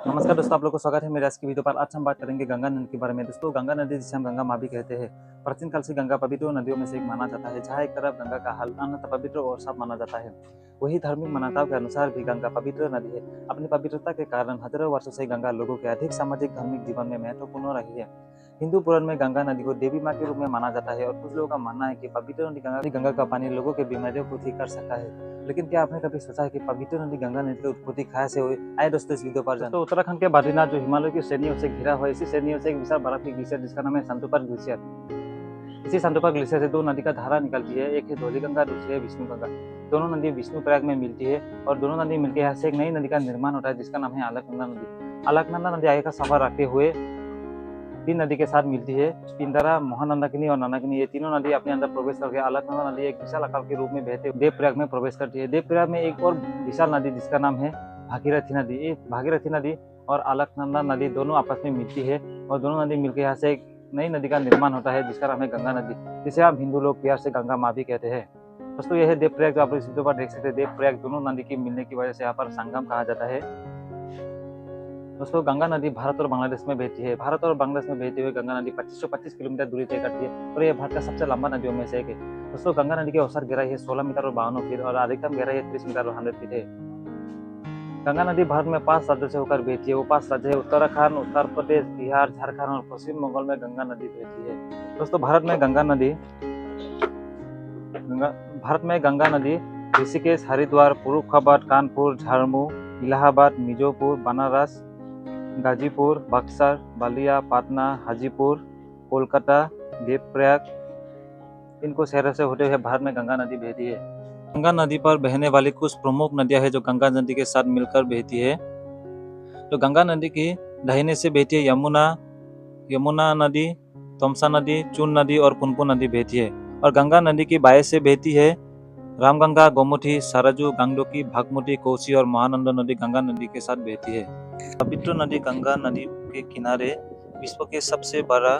नमस्कार दोस्तों, आप लोगों को स्वागत है मेरे आज की वीडियो पर। आज हम बात करेंगे गंगा नदी के बारे में। दोस्तों, गंगा नदी जिसे हम गंगा माँ भी कहते हैं, प्राचीन काल से गंगा पवित्र नदियों में से एक माना जाता है, जहाँ एक तरफ गंगा का हाल अन्यथा पवित्र और साफ माना जाता है। वही धार्मिक मान्यताओं के अनुसार भी गंगा पवित्र नदी है। अपनी पवित्रता के कारण हजारों वर्षों से गंगा लोगों के अधिक सामाजिक धार्मिक जीवन में महत्वपूर्ण रही है। हिंदू पुराण में गंगा नदी को देवी माँ के रूप में माना जाता है और कुछ लोगों का मानना है कि पवित्र नदी गंगा का पानी लोगों के बीमारियों को ठीक कर सकता है। लेकिन क्या आपने कभी सोचा है कि पवित्र नदी गंगा नदी की उत्पत्ति कहाँ से हुई? आए दोस्तों इस वीडियो पर। दोस्तों, उत्तराखंड के बद्रीनाथ जो हिमालय की श्रेणियों से घिरा हुआ है, इसी श्रेणियों से एक विशाल बर्फ की ग्लेशियर जिसका नाम है संतोपा ग्लेशियर। इसी संतोपा ग्लेशियर से दो नदी का धारा निकलती है, एक है धौलीगंगा, दूसरी है विष्णु गंगा। दोनों नदी विष्णु प्रयाग में मिलती है और दोनों नदी मिलकर यहाँ से एक नई नदी का निर्माण होता है जिसका नाम है अलकनंदा नदी। अलकनंदा नदी आगे का सफर रखते हुए तीन नदी के साथ मिलती है, पिंदारा, महानंदाकिनी और नंदाकिनी। ये तीनों नदी अपने अंदर प्रवेश करके अलकनंदा नदी एक विशाल आकार के रूप में बहते देवप्रयाग में प्रवेश करती है। देवप्रयाग में एक और विशाल नदी जिसका नाम है भागीरथी नदी। ये भागीरथी नदी और अलकनंदा नदी दोनों आपस में मिलती है और दोनों नदी मिलकर यहाँ से एक नई नदी का निर्माण होता है जिसका नाम है गंगा नदी, जिसे हम हिंदू लोग प्यार से गंगा माँ भी कहते हैं। दोस्तों, यह है देवप्रयाग जो आप इस वीडियो पर देख सकते हैं। देवप्रयाग दोनों नदी की मिलने की वजह से यहाँ पर संगम कहा जाता है। दोस्तों, गंगा नदी भारत और बांग्लादेश में बहती है। भारत और बांग्लादेश में बहती हुई गंगा नदी 2525 किलोमीटर दूरी तय करती है और यह भारत का सबसे लंबा नदियों में से एक है। दोस्तों, गंगा नदी की औसत गहराई है 16 मीटर और 52 फीट और अधिकतम गहराई है 30 मीटर और 100 फीट है। गंगा नदी भारत में 5 राज्यों से होकर बहती है। वो 5 राज्य है उत्तराखंड, उत्तर प्रदेश, बिहार, झारखंड और पश्चिम बंगाल में गंगा नदी बहती है। दोस्तों, भारत में गंगा नदी ऋषिकेश, हरिद्वार, फर्रुखाबाद, कानपुर, झारमू, इलाहाबाद, मिर्जापुर, बनारस, गाजीपुर, बक्सर, बलिया, पटना, हाजीपुर, कोलकाता, देवप्रयाग, इनको शहरों से होते हुए भारत में गंगा नदी बहती है। गंगा नदी पर बहने वाली कुछ प्रमुख नदियां हैं जो गंगा नदी के साथ मिलकर बहती है। तो गंगा नदी की दाहिने से बहती है यमुना नदी, तमसा नदी, चून नदी और पुनपुन नदी बहती है। और गंगा नदी की बाएं से बहती है रामगंगा, गोमती, सरजू, गंगोत्री, भागमती, कोसी और महानंदा नदी गंगा नदी के साथ बहती है। पवित्र नदी गंगा नदी के किनारे विश्व के सबसे बड़ा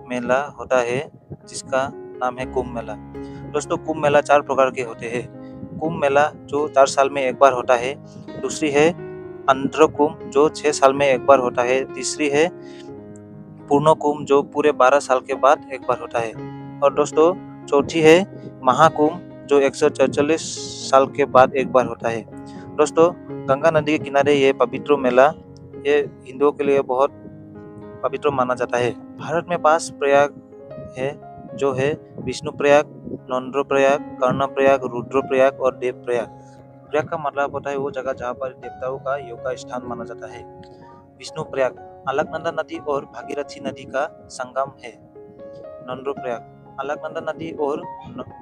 मेला होता है जिसका नाम है कुंभ मेला। दोस्तों, कुंभ मेला 4 प्रकार के होते हैं। कुंभ मेला जो 4 साल में एक बार होता है, दूसरी है अंध्र कुंभ जो 6 साल में एक बार होता है, तीसरी है पूर्ण कुंभ जो पूरे 12 साल के बाद एक बार होता है और दोस्तों चौथी है महाकुंभ जो 144 साल के बाद एक बार होता है। दोस्तों, गंगा नदी के किनारे ये पवित्र मेला ये हिंदुओं के लिए बहुत पवित्र माना जाता है। भारत में 5 प्रयाग है जो है विष्णु प्रयाग, नंद्र प्रयाग, कर्ण प्रयाग, रुद्र प्रयाग और देव प्रयाग। प्रयाग का मतलब होता है वो जगह जहाँ पर देवताओं का योग का स्थान माना जाता है। विष्णु प्रयाग अलकनंदा नदी और भागीरथी नदी का संगम है। नंद्र प्रयाग अलकनंदा नदी और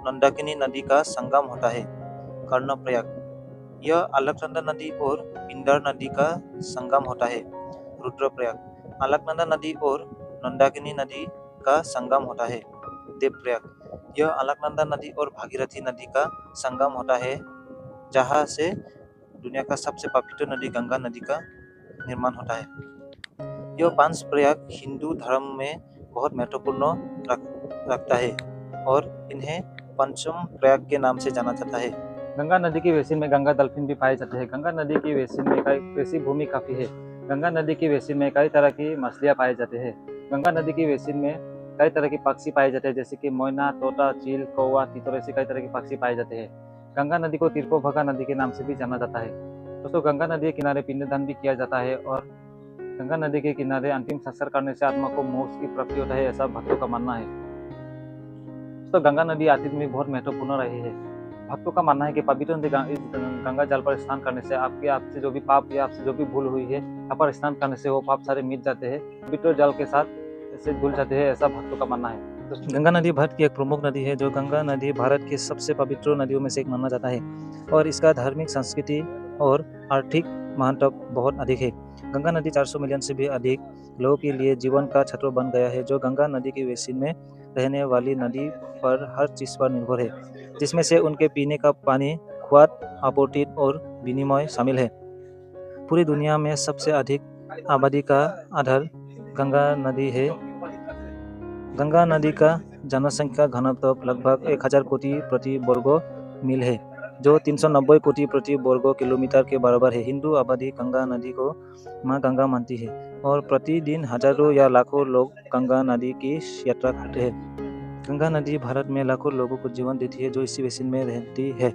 नंदाकिनी नदी का संगम होता है। कर्ण प्रयाग यह अलकनंदा नदी और पिंडर नदी का संगम होता है। रुद्रप्रयाग अलकनंदा नदी और नंदाकिनी नदी का संगम होता है। देवप्रयाग यह अलकनंदा नदी और भागीरथी नदी का संगम होता है जहाँ से दुनिया का सबसे पवित्र नदी गंगा नदी का निर्माण होता है। यह 5 प्रयाग हिंदू धर्म में बहुत महत्वपूर्ण रखता है और इन्हें पंचम प्रयाग के नाम से जाना जाता है। गंगा नदी की बेसिन में गंगा डल्फिन भी पाए जाते हैं। गंगा नदी की बेसिन में कृषि भूमि काफी है। गंगा नदी की बेसिन में कई तरह की मछलियां पाए जाते हैं। गंगा नदी की बेसिन में कई तरह के पक्षी पाए जाते हैं जैसे कि मोयना, तोता, चील, कौवा, तीतर ऐसे कई तरह के पक्षी पाए जाते हैं। गंगा नदी को तिरपोभगा नदी के नाम से भी जाना जाता है। दोस्तों, गंगा नदी के किनारे पिंडदान भी किया जाता है और गंगा नदी के किनारे अंतिम संस्कार करने से आत्मा को मोक्ष की प्राप्ति होता है, ऐसा भक्तों का मानना है। दोस्तों, गंगा नदी अतीत में बहुत महत्वपूर्ण रही है। भक्तों का मानना है कि पवित्र गंगा जल पर स्नान करने से आपसे जो भी पाप या आपसे जो भी भूल हुई है यहाँ पर स्नान करने से वो पाप सारे मिट जाते हैं, पवित्र जल के साथ ऐसे धुल जाते हैं, ऐसा भक्तों का मानना है। गंगा नदी भारत की एक प्रमुख नदी है। जो गंगा नदी भारत की सबसे पवित्र नदियों में से एक माना जाता है और इसका धार्मिक, संस्कृति और आर्थिक महत्व बहुत अधिक है। गंगा नदी 400 मिलियन से भी अधिक लोगों के लिए जीवन का छत्र बन गया है। जो गंगा नदी की बेसिन में रहने वाली नदी पर हर चीज पर निर्भर है, जिसमें से उनके पीने का पानी, खाद्य आपूर्ति और विनिमय शामिल है। पूरी दुनिया में सबसे अधिक आबादी का आधार गंगा नदी है। गंगा नदी का जनसंख्या घनत्व लगभग 1000 कोटि प्रति वर्ग मील है। जो 390 कोटि प्रति वर्ग किलोमीटर के बराबर है। हिंदू आबादी गंगा नदी को माँ गंगा मानती है और प्रतिदिन हजारों या लाखों लोग गंगा नदी की यात्रा करते हैं। गंगा नदी भारत में लाखों लोगों को जीवन देती है जो इसी बेसिन में रहती है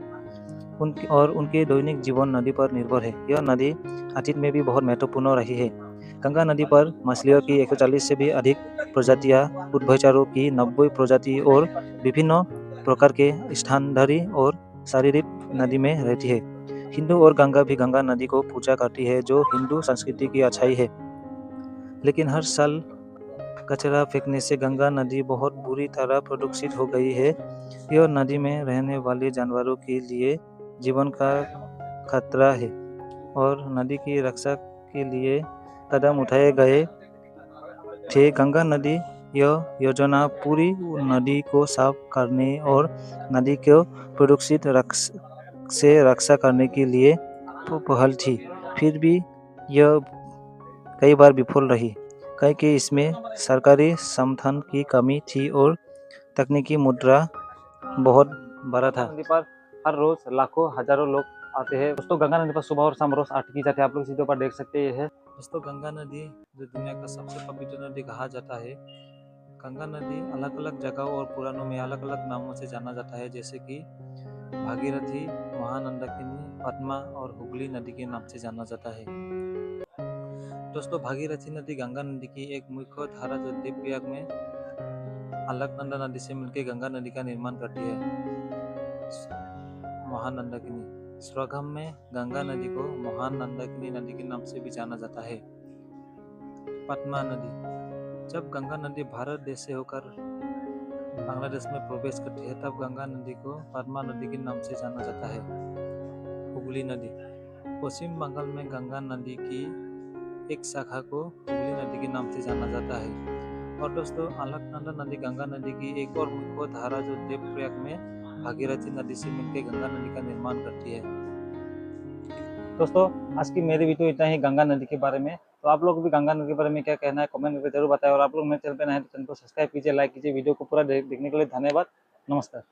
उनके दैनिक जीवन नदी पर निर्भर है। यह नदी अतीत में भी बहुत महत्वपूर्ण रही है। गंगा नदी पर मछलियों की 140 से भी अधिक प्रजातियां, उभयचरों की 90 प्रजाति और विभिन्न प्रकार के स्तनधारी और शारीरिक नदी में रहती है। हिंदू और गंगा भी गंगा नदी को पूजा करती है जो हिंदू संस्कृति की अच्छाई है। लेकिन हर साल कचरा फेंकने से गंगा नदी बहुत बुरी तरह प्रदूषित हो गई है। यह नदी में रहने वाले जानवरों के लिए जीवन का खतरा है और नदी की रक्षा के लिए कदम उठाए गए थे। गंगा नदी यह योजना पूरी नदी को साफ करने और नदी को प्रदूषित से रक्षा करने के लिए पहल थी। फिर भी यह कई बार विफल रही क्योंकि इसमें सरकारी समर्थन की कमी थी और तकनीकी मुद्दा बहुत बड़ा था। नदी पर हर रोज लाखों हजारों लोग आते हैं। दोस्तों गंगा नदी पर सुबह और शाम रोज आरती की जाती है। आप लोग इस वीडियो पर देख सकते हैं। दोस्तों गंगा नदी जो दुनिया का सबसे पवित्र नदी कहा जाता है। गंगा नदी अलग अलग जगहों और पुराणों में अलग अलग नामों से जाना जाता है, जैसे कि भागीरथी, महानंदाकिनी, पद्मा और हुगली नदी के नाम से जाना जाता है। दोस्तों भागीरथी नदी गंगा नदी की एक मुख्य धारा जो देवप्रयाग में अलकनंदा नदी से मिलकर गंगा नदी का निर्माण करती है। महानंदाकिनी स्वगम में गंगा नदी को महानंदाकिनी नदी के नाम से भी जाना जाता है। पद्मा नदी जब गंगा नदी भारत देश से होकर बांग्लादेश में प्रवेश करती है तब गंगा नदी को पद्मा नदी के नाम से जाना जाता है। हुगली नदी पश्चिम बंगाल में गंगा नदी की एक शाखा को हुगली नदी के नाम से जाना जाता है। और दोस्तों अलकनंदा नदी गंगा नदी की एक और मुख्य धारा जो देवप्रयाग में भागीरथी नदी से मिलकर गंगा नदी का निर्माण करती है। दोस्तों आज की मेरी वीडियो इतना ही गंगा नदी के बारे में। तो आप लोग भी गंगा नदी के बारे में क्या कहना है कमेंट करके जरूर बताएं और आप लोग मेरे चैनल पर नए हैं तो चैनल को सब्सक्राइब कीजिए, लाइक कीजिए। वीडियो को पूरा देखने के लिए धन्यवाद। नमस्कार।